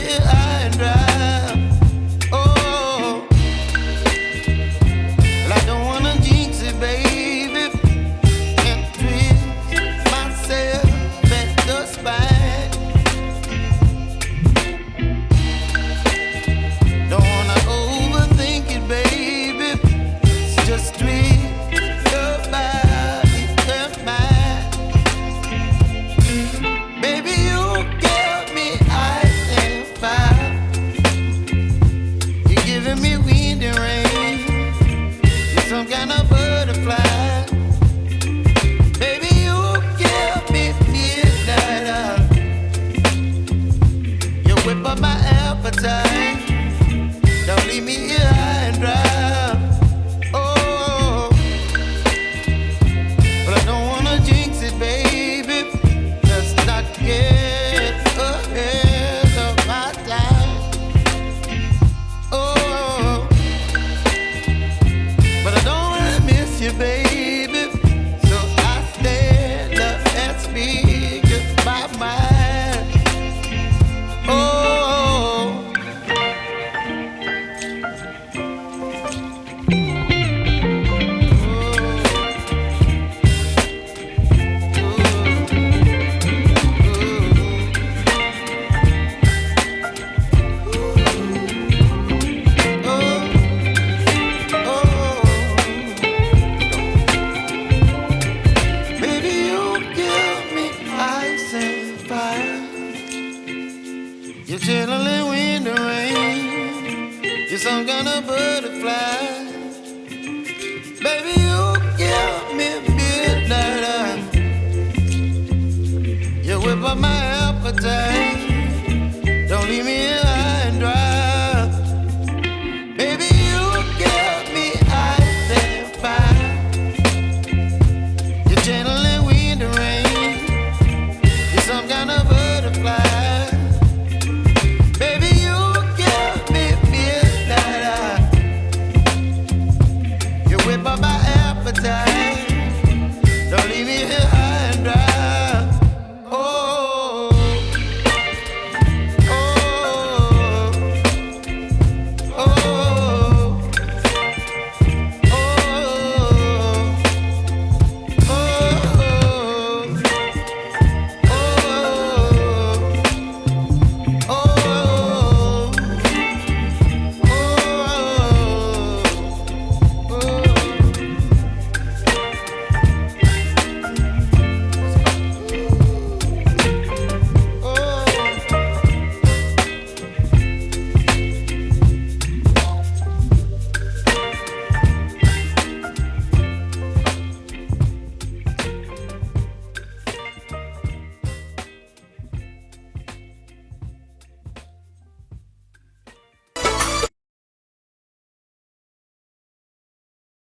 here high and dry. Oh, well, I don't wanna jinx it, baby, and twist myself at the spine. Don't wanna overthink it, baby. It's just twist your body and mine. Baby, you give me ice and fire. You're giving me wind and rain. You're some kind of butterfly. Baby, you give me midnight. You whip up my appetite. Don't leave me here high and dry. Oh, but I don't wanna jinx it, baby. Let's not get ahead of my time. Oh, but I don't wanna miss you, baby. So I stand up and speak just my mind. Oh. Baby, you give me ice and fire. You're chilling wind and rain. You're some kind of butterfly. Baby, you give me midnight. You whip up my appetite.